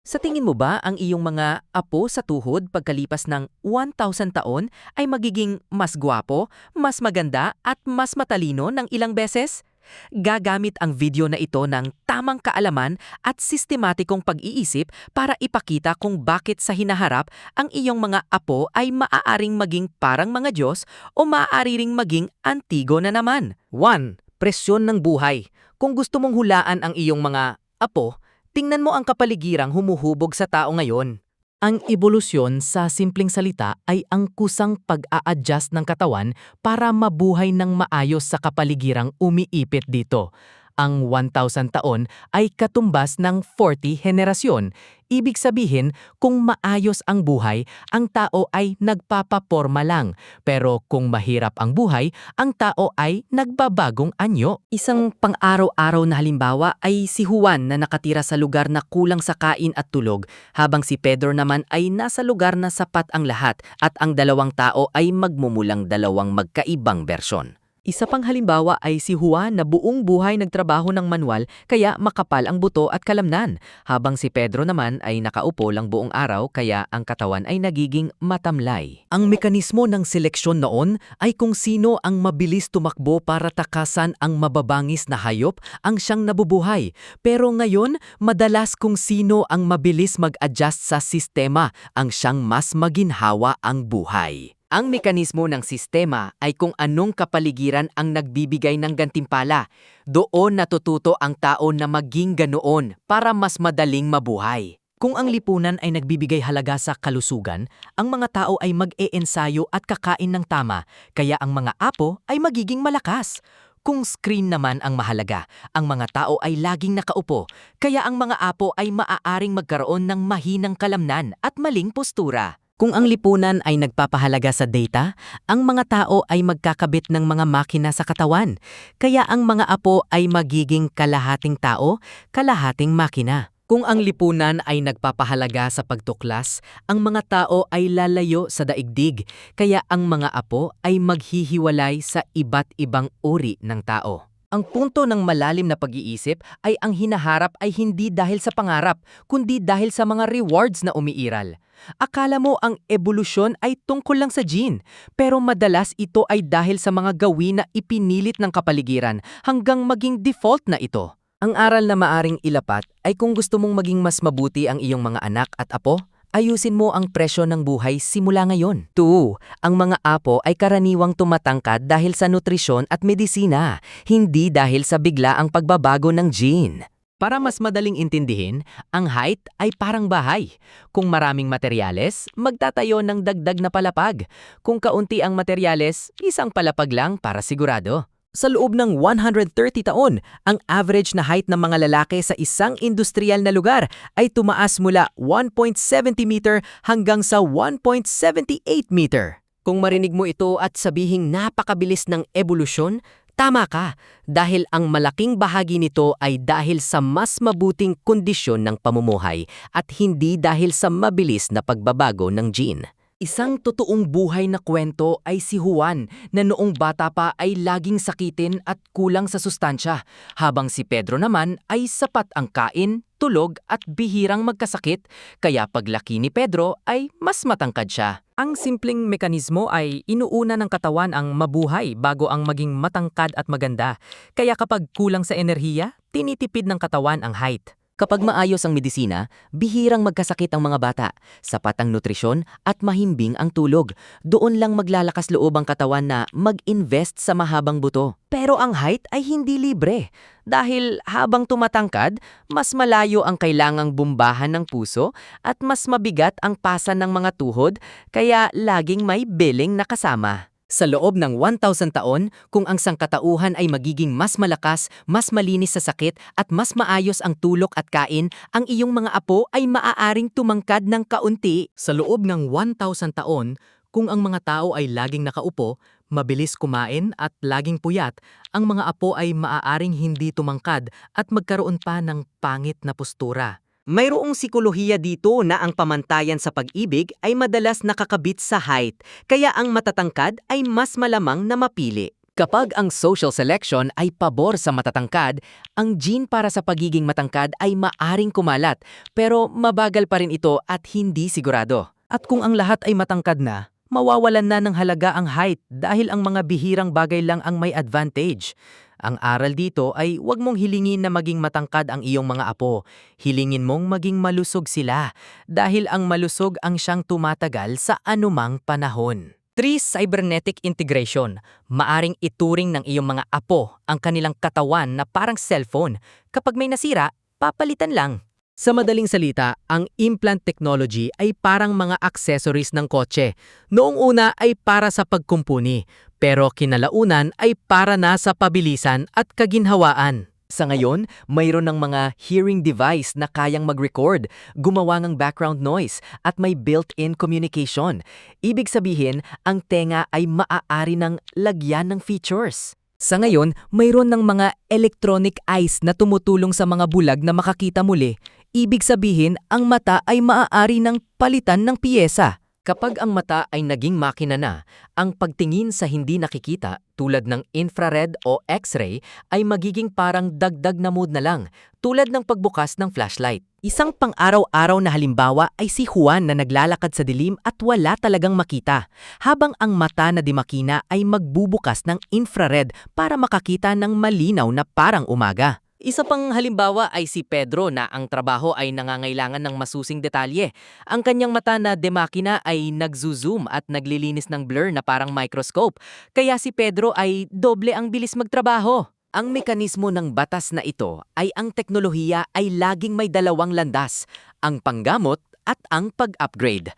Sa tingin mo ba ang iyong mga apo sa tuhod pagkalipas ng 1,000 taon ay magiging mas gwapo, mas maganda at mas matalino ng ilang beses? Gagamit ang video na ito ng tamang kaalaman at sistematikong pag-iisip para ipakita kung bakit sa hinaharap ang iyong mga apo ay maaaring maging parang mga Diyos o maaari ring maging antigo na naman. 1. Presyon ng buhay. Kung gusto mong hulaan ang iyong mga apo, tingnan mo ang kapaligirang humuhubog sa tao ngayon. Ang ebolusyon sa simpleng salita ay ang kusang pag-a-adjust ng katawan para mabuhay ng maayos sa kapaligirang umiipit dito. Ang 1,000 taon ay katumbas ng 40 henerasyon. Ibig sabihin, kung maayos ang buhay, ang tao ay nagpapaporma lang. Pero kung mahirap ang buhay, ang tao ay nagbabagong anyo. Isang pang-araw-araw na halimbawa ay si Juan na nakatira sa lugar na kulang sa kain at tulog, habang si Pedro naman ay nasa lugar na sapat ang lahat at ang dalawang tao ay magmumulang dalawang magkaibang bersyon. Isa pang halimbawa ay si Juan na buong buhay nagtrabaho ng manual kaya makapal ang buto at kalamnan, habang si Pedro naman ay nakaupo lang buong araw kaya ang katawan ay nagiging matamlay. Ang mekanismo ng seleksyon noon ay kung sino ang mabilis tumakbo para takasan ang mababangis na hayop ang siyang nabubuhay. Pero ngayon, madalas kung sino ang mabilis mag-adjust sa sistema ang siyang mas maginhawa ang buhay. Ang mekanismo ng sistema ay kung anong kapaligiran ang nagbibigay ng gantimpala. Doon natututo ang tao na maging ganoon para mas madaling mabuhay. Kung ang lipunan ay nagbibigay halaga sa kalusugan, ang mga tao ay mag-e-ensayo at kakain ng tama, kaya ang mga apo ay magiging malakas. Kung screen naman ang mahalaga, ang mga tao ay laging nakaupo, kaya ang mga apo ay maaaring magkaroon ng mahinang kalamnan at maling postura. Kung ang lipunan ay nagpapahalaga sa data, ang mga tao ay magkakabit ng mga makina sa katawan. Kaya ang mga apo ay magiging kalahating tao, kalahating makina. Kung ang lipunan ay nagpapahalaga sa pagtuklas, ang mga tao ay lalayo sa daigdig. Kaya ang mga apo ay maghihiwalay sa iba't ibang uri ng tao. Ang punto ng malalim na pag-iisip ay ang hinaharap ay hindi dahil sa pangarap, kundi dahil sa mga rewards na umiiral. Akala mo ang ebolusyon ay tungkol lang sa gene, pero madalas ito ay dahil sa mga gawin na ipinilit ng kapaligiran hanggang maging default na ito. Ang aral na maaring ilapat ay kung gusto mong maging mas mabuti ang iyong mga anak at apo, ayusin mo ang presyo ng buhay simula ngayon. 2. Ang mga apo ay karaniwang tumatangkad dahil sa nutrisyon at medisina, hindi dahil sa bigla ang pagbabago ng gene. Para mas madaling intindihin, ang height ay parang bahay. Kung maraming materyales, magtatayo ng dagdag na palapag. Kung kaunti ang materyales, isang palapag lang para sigurado. Sa loob ng 130 taon, ang average na height ng mga lalaki sa isang industrial na lugar ay tumaas mula 1.70 meter hanggang sa 1.78 meter. Kung marinig mo ito at sabihing napakabilis ng ebolusyon, tama ka, dahil ang malaking bahagi nito ay dahil sa mas mabuting kondisyon ng pamumuhay at hindi dahil sa mabilis na pagbabago ng gene. Isang totoong buhay na kwento ay si Juan na noong bata pa ay laging sakitin at kulang sa sustansya, habang si Pedro naman ay sapat ang kain, tulog at bihirang magkasakit, kaya paglaki ni Pedro ay mas matangkad siya. Ang simpleng mekanismo ay inuuna ng katawan ang mabuhay bago ang maging matangkad at maganda, kaya kapag kulang sa enerhiya, tinitipid ng katawan ang height. Kapag maayos ang medisina, bihirang magkasakit ang mga bata, sapat ang nutrisyon at mahimbing ang tulog. Doon lang maglalakas loob ang katawan na mag-invest sa mahabang buto. Pero ang height ay hindi libre. Dahil habang tumatangkad, mas malayo ang kailangang bumbahan ng puso at mas mabigat ang pasan ng mga tuhod, kaya laging may billing na kasama. Sa loob ng 1,000 taon, kung ang sangkatauhan ay magiging mas malakas, mas malinis sa sakit at mas maayos ang tulog at kain, ang iyong mga apo ay maaaring tumangkad ng kaunti. Sa loob ng 1,000 taon, kung ang mga tao ay laging nakaupo, mabilis kumain at laging puyat, ang mga apo ay maaaring hindi tumangkad at magkaroon pa ng pangit na postura. Mayroong sikolohiya dito na ang pamantayan sa pag-ibig ay madalas nakakabit sa height, kaya ang matatangkad ay mas malamang na mapili. Kapag ang social selection ay pabor sa matatangkad, ang gene para sa pagiging matangkad ay maaring kumalat, pero mabagal pa rin ito at hindi sigurado. At kung ang lahat ay matangkad na, mawawalan na ng halaga ang height dahil ang mga bihirang bagay lang ang may advantage. Ang aral dito ay huwag mong hilingin na maging matangkad ang iyong mga apo. Hilingin mong maging malusog sila dahil ang malusog ang siyang tumatagal sa anumang panahon. 3. Cybernetic integration. Maaring ituring ng iyong mga apo ang kanilang katawan na parang cellphone. Kapag may nasira, papalitan lang. Sa madaling salita, ang implant technology ay parang mga accessories ng kotse. Noong una ay para sa pagkumpuni, pero kinalaunan ay para na sa pabilisan at kaginhawaan. Sa ngayon, mayroon ng mga hearing device na kayang mag-record, gumawa ng background noise, at may built-in communication. Ibig sabihin, ang tenga ay maaari ng lagyan ng features. Sa ngayon, mayroon ng mga electronic eyes na tumutulong sa mga bulag na makakita muli. Ibig sabihin, ang mata ay maaari ng palitan ng piyesa. Kapag ang mata ay naging makina na, ang pagtingin sa hindi nakikita tulad ng infrared o X-ray ay magiging parang dagdag na mode na lang, tulad ng pagbukas ng flashlight. Isang pang-araw-araw na halimbawa ay si Juan na naglalakad sa dilim at wala talagang makita, habang ang mata na di makina ay magbubukas ng infrared para makakita ng malinaw na parang umaga. Isa pang halimbawa ay si Pedro na ang trabaho ay nangangailangan ng masusing detalye. Ang kanyang mata na demakina ay nagzo-zoom at naglilinis ng blur na parang microscope. Kaya si Pedro ay doble ang bilis magtrabaho. Ang mekanismo ng batas na ito ay ang teknolohiya ay laging may dalawang landas, ang panggamot at ang pag-upgrade.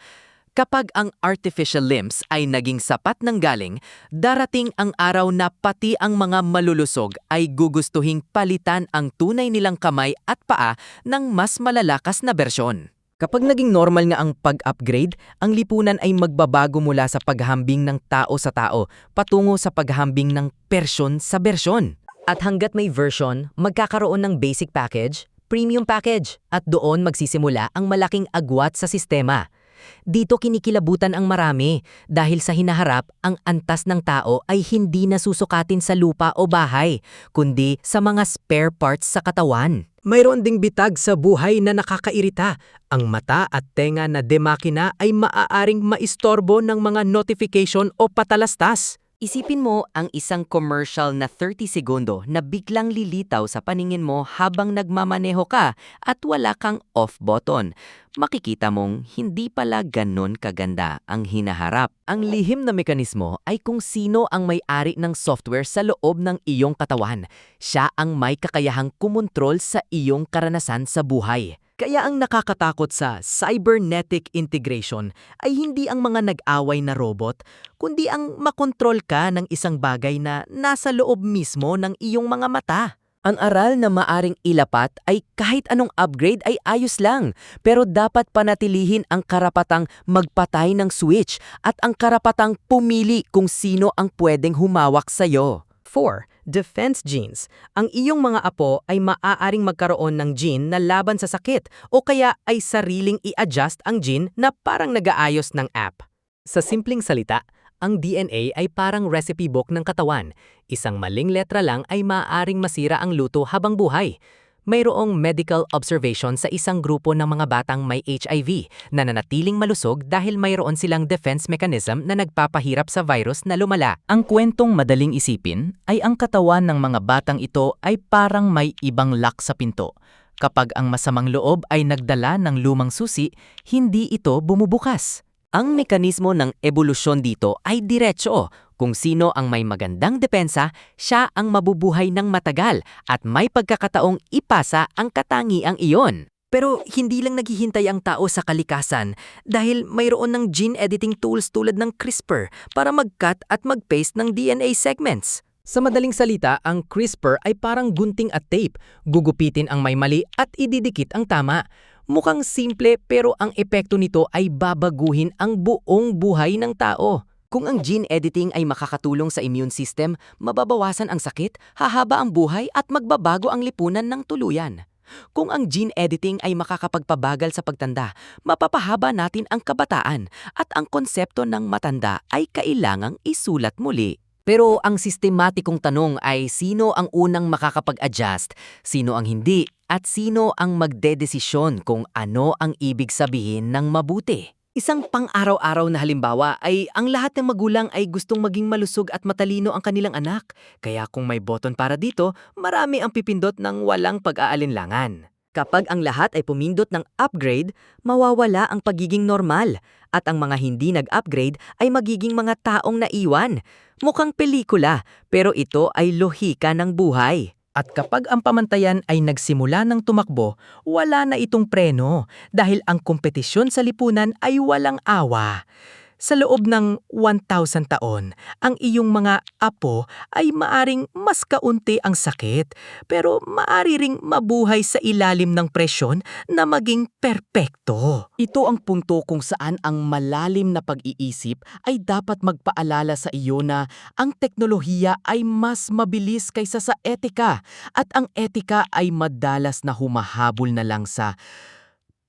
Kapag ang artificial limbs ay naging sapat ng galing, darating ang araw na pati ang mga malulusog ay gugustuhing palitan ang tunay nilang kamay at paa ng mas malalakas na bersyon. Kapag naging normal nga ang pag-upgrade, ang lipunan ay magbabago mula sa paghambing ng tao sa tao patungo sa paghambing ng persyon sa bersyon. At hanggat may version, magkakaroon ng basic package, premium package, at doon magsisimula ang malaking agwat sa sistema. Dito kinikilabutan ang marami dahil sa hinaharap ang antas ng tao ay hindi nasusukatin sa lupa o bahay, kundi sa mga spare parts sa katawan. Mayroon ding bitag sa buhay na nakakairita. Ang mata at tenga na demakina ay maaaring maistorbo ng mga notification o patalastas. Isipin mo ang isang commercial na 30 segundo na biglang lilitaw sa paningin mo habang nagmamaneho ka at wala kang off button. Makikita mong hindi pala ganun kaganda ang hinaharap. Ang lihim na mekanismo ay kung sino ang may-ari ng software sa loob ng iyong katawan. Siya ang may kakayahang kumontrol sa iyong karanasan sa buhay. Kaya ang nakakatakot sa cybernetic integration ay hindi ang mga nag-away na robot, kundi ang makontrol ka ng isang bagay na nasa loob mismo ng iyong mga mata. Ang aral na maaring ilapat ay kahit anong upgrade ay ayos lang, pero dapat panatilihin ang karapatang magpatay ng switch at ang karapatang pumili kung sino ang pwedeng humawak sa'yo. 4. Defense genes. Ang iyong mga apo ay maaaring magkaroon ng gene na laban sa sakit o kaya ay sariling i-adjust ang gene na parang nag-aayos ng app. Sa simpleng salita, ang DNA ay parang recipe book ng katawan. Isang maling letra lang ay maaaring masira ang luto habang buhay. Mayroong medical observation sa isang grupo ng mga batang may HIV na nanatiling malusog dahil mayroon silang defense mechanism na nagpapahirap sa virus na lumala. Ang kwentong madaling isipin ay ang katawan ng mga batang ito ay parang may ibang lock sa pinto. Kapag ang masamang loob ay nagdala ng lumang susi, hindi ito bumubukas. Ang mekanismo ng ebolusyon dito ay diretso. Kung sino ang may magandang depensa, siya ang mabubuhay ng matagal at may pagkakataong ipasa ang katangiang iyon. Pero hindi lang naghihintay ang tao sa kalikasan dahil mayroon ng gene editing tools tulad ng CRISPR para mag-cut at mag-paste ng DNA segments. Sa madaling salita, ang CRISPR ay parang gunting at tape. Gugupitin ang may mali at ididikit ang tama. Mukhang simple pero ang epekto nito ay babaguhin ang buong buhay ng tao. Kung ang gene editing ay makakatulong sa immune system, mababawasan ang sakit, hahaba ang buhay at magbabago ang lipunan ng tuluyan. Kung ang gene editing ay makakapagpabagal sa pagtanda, mapapahaba natin ang kabataan at ang konsepto ng matanda ay kailangang isulat muli. Pero ang sistematikong tanong ay sino ang unang makakapag-adjust, sino ang hindi, at sino ang magdedesisyon kung ano ang ibig sabihin ng mabuti. Isang pang-araw-araw na halimbawa ay ang lahat ng magulang ay gustong maging malusog at matalino ang kanilang anak. Kaya kung may button para dito, marami ang pipindot ng walang pag-aalinlangan. Kapag ang lahat ay pumindot ng upgrade, mawawala ang pagiging normal at ang mga hindi nag-upgrade ay magiging mga taong naiwan. Mukhang pelikula, pero ito ay lohika ng buhay. At kapag ang pamantayan ay nagsimula ng tumakbo, wala na itong preno dahil ang kompetisyon sa lipunan ay walang awa. Sa loob ng 1,000 taon, ang iyong mga apo ay maaring mas kaunti ang sakit, pero maari ring mabuhay sa ilalim ng presyon na maging perpekto. Ito ang punto kung saan ang malalim na pag-iisip ay dapat magpaalala sa iyo na ang teknolohiya ay mas mabilis kaysa sa etika at ang etika ay madalas na humahabol na lang sa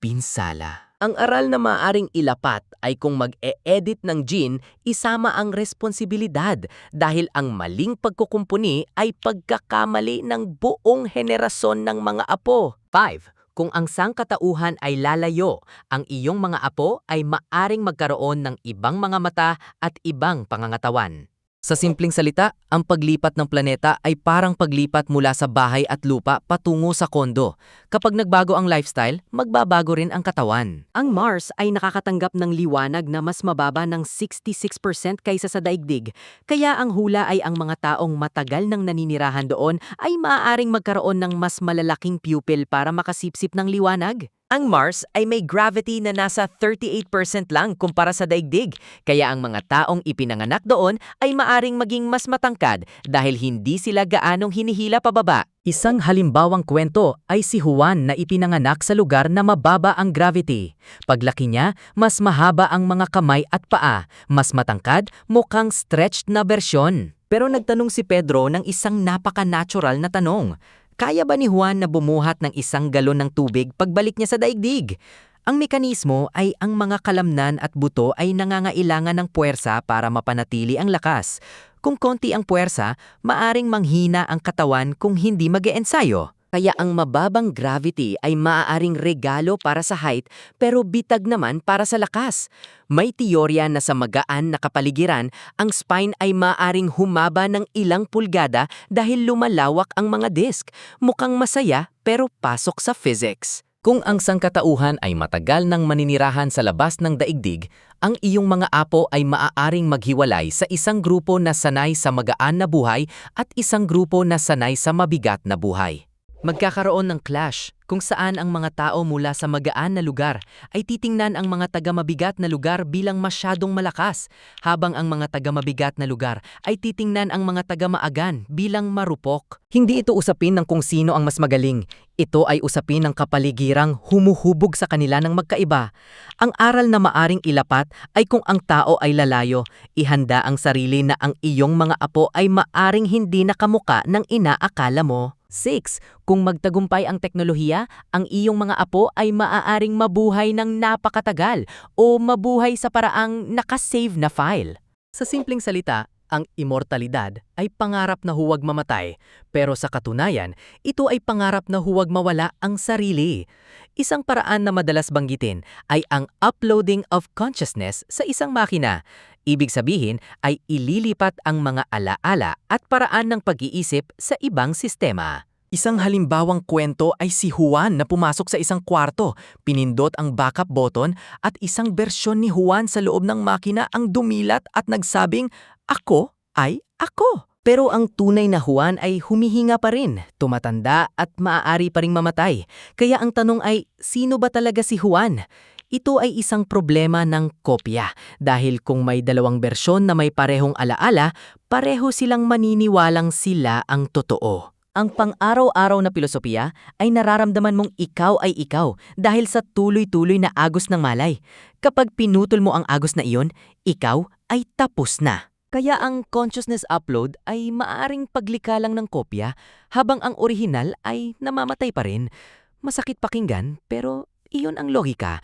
pinsala. Ang aral na maaaring ilapat ay kung mag-e-edit ng gene, isama ang responsibilidad dahil ang maling pagkukumpuni ay pagkakamali ng buong henerasyon ng mga apo. 5. Kung ang sangkatauhan ay lalayo, ang iyong mga apo ay maaring magkaroon ng ibang mga mata at ibang pangangatawan. Sa simpleng salita, ang paglipat ng planeta ay parang paglipat mula sa bahay at lupa patungo sa kondo. Kapag nagbago ang lifestyle, magbabago rin ang katawan. Ang Mars ay nakakatanggap ng liwanag na mas mababa ng 66% kaysa sa daigdig. Kaya ang hula ay ang mga taong matagal nang naninirahan doon ay maaaring magkaroon ng mas malalaking pupil para makasipsip ng liwanag. Ang Mars ay may gravity na nasa 38% lang kumpara sa daigdig, kaya ang mga taong ipinanganak doon ay maaring maging mas matangkad dahil hindi sila gaanong hinihila pababa. Isang halimbawang kwento ay si Juan na ipinanganak sa lugar na mababa ang gravity. Paglaki niya, mas mahaba ang mga kamay at paa, mas matangkad, mukhang stretched na bersyon. Pero nagtanong si Pedro ng isang napaka-natural na tanong. Kaya ba ni Juan na bumuhat ng 1 galon ng tubig pagbalik niya sa daigdig? Ang mekanismo ay ang mga kalamnan at buto ay nangangailangan ng puwersa para mapanatili ang lakas. Kung konti ang puwersa, maaring manghina ang katawan kung hindi mag-eensayo. Kaya ang mababang gravity ay maaaring regalo para sa height pero bitag naman para sa lakas. May teorya na sa magaan na kapaligiran, ang spine ay maaaring humaba ng ilang pulgada dahil lumalawak ang mga disk. Mukhang masaya pero pasok sa physics. Kung ang sangkatauhan ay matagal nang maninirahan sa labas ng daigdig, ang iyong mga apo ay maaaring maghiwalay sa isang grupo na sanay sa magaan na buhay at isang grupo na sanay sa mabigat na buhay. Magkakaroon ng clash kung saan ang mga tao mula sa magaan na lugar ay titingnan ang mga taga-mabigat na lugar bilang masyadong malakas, habang ang mga taga-mabigat na lugar ay titingnan ang mga taga-maagan bilang marupok. Hindi ito usapin ng kung sino ang mas magaling. Ito ay usapin ng kapaligirang humuhubog sa kanila ng magkaiba. Ang aral na maaring ilapat ay kung ang tao ay lalayo, ihanda ang sarili na ang iyong mga apo ay maaring hindi nakamuka ng inaakala mo. 6. Kung magtagumpay ang teknolohiya, ang iyong mga apo ay maaaring mabuhay ng napakatagal o mabuhay sa paraang nakasave na file. Sa simpleng salita, ang immortalidad ay pangarap na huwag mamatay, pero sa katunayan, ito ay pangarap na huwag mawala ang sarili. Isang paraan na madalas banggitin ay ang uploading of consciousness sa isang makina. Ibig sabihin ay ililipat ang mga alaala at paraan ng pag-iisip sa ibang sistema. Isang halimbawang kwento ay si Juan na pumasok sa isang kwarto, pinindot ang backup button at isang bersyon ni Juan sa loob ng makina ang dumilat at nagsabing, "Ako ay ako." Pero ang tunay na Juan ay humihinga pa rin, tumatanda at maaari pa ring mamatay. Kaya ang tanong ay, sino ba talaga si Juan? Ito ay isang problema ng kopya dahil kung may dalawang bersyon na may parehong alaala, pareho silang maniniwalang sila ang totoo. Ang pang-araw-araw na filosofiya ay nararamdaman mong ikaw ay ikaw dahil sa tuloy-tuloy na agos ng malay. Kapag pinutol mo ang agos na iyon, ikaw ay tapos na. Kaya ang consciousness upload ay maaaring paglikha lang ng kopya habang ang orihinal ay namamatay pa rin. Masakit pakinggan pero iyon ang logika.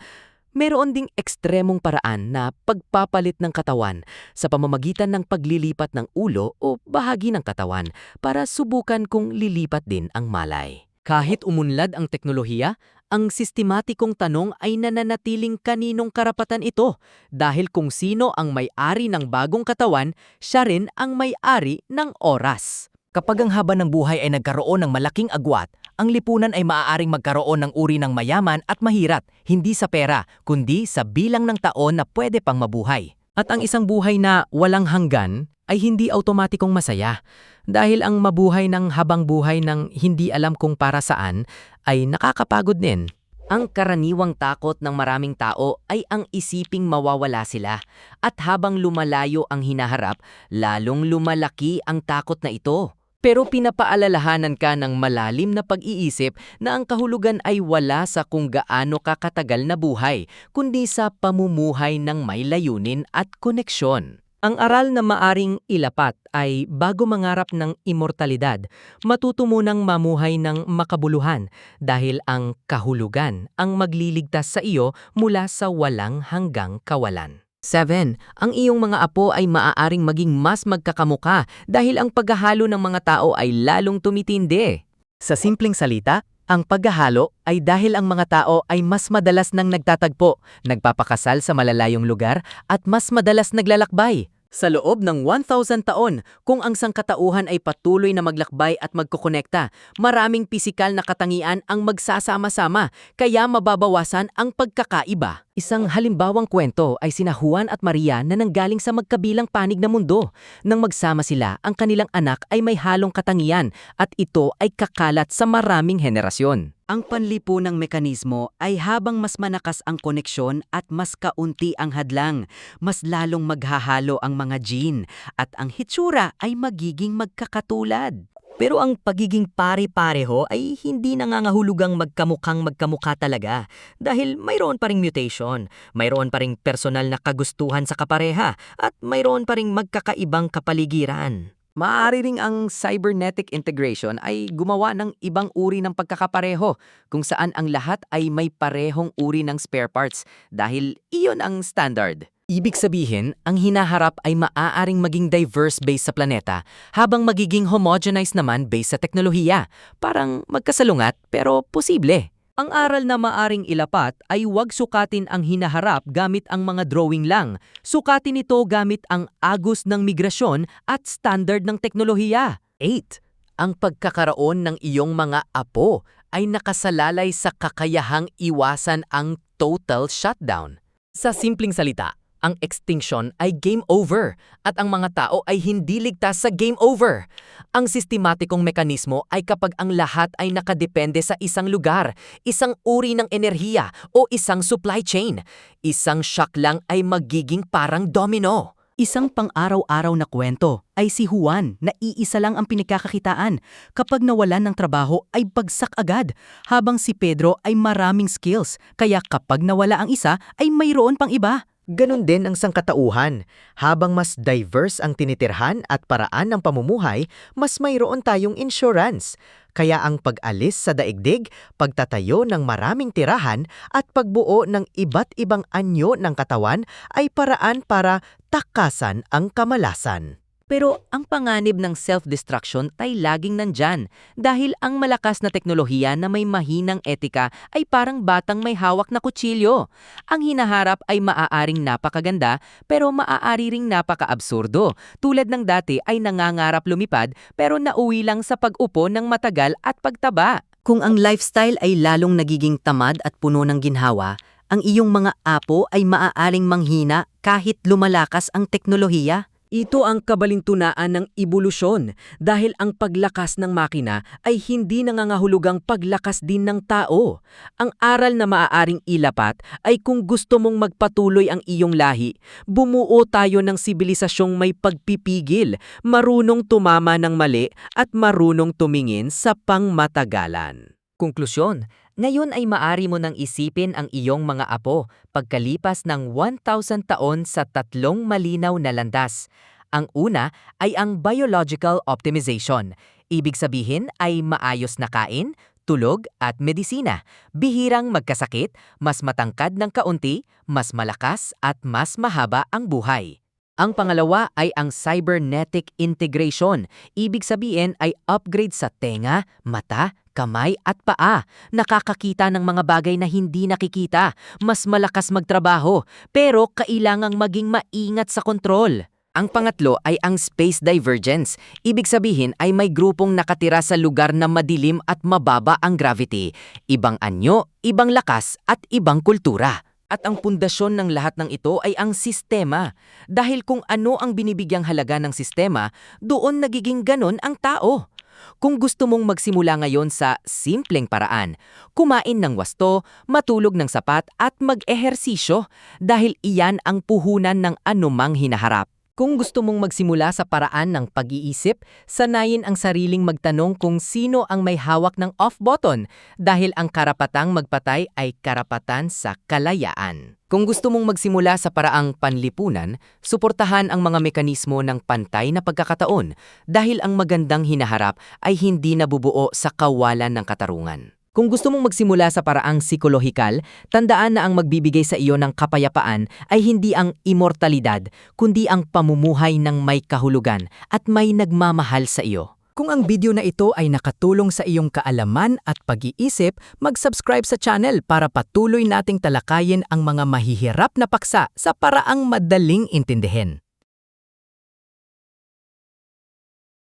Meron ding ekstremong paraan na pagpapalit ng katawan sa pamamagitan ng paglilipat ng ulo o bahagi ng katawan para subukan kung lilipat din ang malay. Kahit umunlad ang teknolohiya, ang sistematikong tanong ay nananatiling kaninong karapatan ito dahil kung sino ang may-ari ng bagong katawan, siya rin ang may-ari ng oras. Kapag ang haba ng buhay ay nagkaroon ng malaking agwat, ang lipunan ay maaaring magkaroon ng uri ng mayaman at mahirap, hindi sa pera, kundi sa bilang ng taon na pwede pang mabuhay. At ang isang buhay na walang hanggan ay hindi automatikong masaya, dahil ang mabuhay ng habang buhay ng hindi alam kung para saan ay nakakapagod din. Ang karaniwang takot ng maraming tao ay ang isiping mawawala sila, at habang lumalayo ang hinaharap, lalong lumalaki ang takot na ito. Pero pinapaalalahanan ka ng malalim na pag-iisip na ang kahulugan ay wala sa kung gaano ka katagal na buhay, kundi sa pamumuhay ng may layunin at koneksyon. Ang aral na maaring ilapat ay bago mangarap ng immortalidad, matuto munang mamuhay ng makabuluhan dahil ang kahulugan ang magliligtas sa iyo mula sa walang hanggang kawalan. 7. Ang iyong mga apo ay maaaring maging mas magkakamuka dahil ang paghahalo ng mga tao ay lalong tumitindi. Sa simpleng salita, ang paghahalo ay dahil ang mga tao ay mas madalas nang nagtatagpo, nagpapakasal sa malalayong lugar at mas madalas naglalakbay. Sa loob ng 1,000 taon, kung ang sangkatauhan ay patuloy na maglakbay at magkokonekta, maraming pisikal na katangian ang magsasama-sama, kaya mababawasan ang pagkakaiba. Isang halimbawang kwento ay sina Juan at Maria na nanggaling sa magkabilang panig na mundo. Nang magsama sila, ang kanilang anak ay may halong katangian at ito ay kakalat sa maraming henerasyon. Ang panlipunang mekanismo ay habang mas manakas ang koneksyon at mas kaunti ang hadlang, mas lalong maghahalo ang mga gene at ang hitsura ay magiging magkakatulad. Pero ang pagiging pare-pareho ay hindi nangangahulugang magkamukhang magkamukha talaga dahil mayroon pa ring mutation, mayroon pa ring personal na kagustuhan sa kapareha at mayroon pa ring magkakaibang kapaligiran. Maaari ring ang cybernetic integration ay gumawa ng ibang uri ng pagkakapareho kung saan ang lahat ay may parehong uri ng spare parts dahil iyon ang standard. Ibig sabihin, ang hinaharap ay maaaring maging diverse based sa planeta habang magiging homogenized naman based sa teknolohiya. Parang magkasalungat pero posible. Ang aral na maaring ilapat ay huwag sukatin ang hinaharap gamit ang mga drawing lang. Sukatin ito gamit ang agos ng migrasyon at standard ng teknolohiya. 8. Ang pagkakaroon ng iyong mga apo ay nakasalalay sa kakayahang iwasan ang total shutdown. Sa simpleng salita, ang extinction ay game over at ang mga tao ay hindi ligtas sa game over. Ang sistematikong mekanismo ay kapag ang lahat ay nakadepende sa isang lugar, isang uri ng enerhiya o isang supply chain. Isang shock lang ay magiging parang domino. Isang pang-araw-araw na kwento ay si Juan na iisa lang ang pinagkakakitaan. Kapag nawalan ng trabaho ay bagsak agad, habang si Pedro ay maraming skills, kaya kapag nawala ang isa ay mayroon pang iba. Ganon din ang sangkatauhan. Habang mas diverse ang tinitirhan at paraan ng pamumuhay, mas mayroon tayong insurance. Kaya ang pag-alis sa daigdig, pagtatayo ng maraming tirahan at pagbuo ng iba't ibang anyo ng katawan ay paraan para takasan ang kamalasan. Pero ang panganib ng self-destruction ay laging nandyan dahil ang malakas na teknolohiya na may mahinang etika ay parang batang may hawak na kutsilyo. Ang hinaharap ay maaaring napakaganda pero maaari ring napaka-absurdo. Tulad ng dati ay nangangarap lumipad pero nauwi lang sa pag-upo ng matagal at pagtaba. Kung ang lifestyle ay lalong nagiging tamad at puno ng ginhawa, ang iyong mga apo ay maaaring manghina kahit lumalakas ang teknolohiya. Ito ang kabalintunaan ng ebolusyon dahil ang paglakas ng makina ay hindi nangangahulugang paglakas din ng tao. Ang aral na maaaring ilapat ay kung gusto mong magpatuloy ang iyong lahi, bumuo tayo ng sibilisasyong may pagpipigil, marunong tumama ng mali at marunong tumingin sa pangmatagalan. Konklusyon, ngayon ay maari mo nang isipin ang iyong mga apo pagkalipas ng 1,000 taon sa tatlong malinaw na landas. Ang una ay ang biological optimization. Ibig sabihin ay maayos na kain, tulog at medisina. Bihirang magkasakit, mas matangkad ng kaunti, mas malakas at mas mahaba ang buhay. Ang pangalawa ay ang cybernetic integration. Ibig sabihin ay upgrade sa tenga, mata, kamay at paa. Nakakakita ng mga bagay na hindi nakikita. Mas malakas magtrabaho, pero kailangang maging maingat sa kontrol. Ang pangatlo ay ang space divergence. Ibig sabihin ay may grupong nakatira sa lugar na madilim at mababa ang gravity. Ibang anyo, ibang lakas at ibang kultura. At ang pundasyon ng lahat ng ito ay ang sistema. Dahil kung ano ang binibigyang halaga ng sistema, doon nagiging ganon ang tao. Kung gusto mong magsimula ngayon sa simpleng paraan, kumain ng wasto, matulog ng sapat at mag-ehersisyo dahil iyan ang puhunan ng anumang hinaharap. Kung gusto mong magsimula sa paraan ng pag-iisip, sanayin ang sariling magtanong kung sino ang may hawak ng off button dahil ang karapatang magpatay ay karapatan sa kalayaan. Kung gusto mong magsimula sa paraang panlipunan, suportahan ang mga mekanismo ng pantay na pagkakataon dahil ang magandang hinaharap ay hindi nabubuo sa kawalan ng katarungan. Kung gusto mong magsimula sa paraang psikolohikal, tandaan na ang magbibigay sa iyo ng kapayapaan ay hindi ang immortalidad, kundi ang pamumuhay ng may kahulugan at may nagmamahal sa iyo. Kung ang video na ito ay nakatulong sa iyong kaalaman at pag-iisip, mag-subscribe sa channel para patuloy nating talakayin ang mga mahihirap na paksa sa paraang madaling intindihin.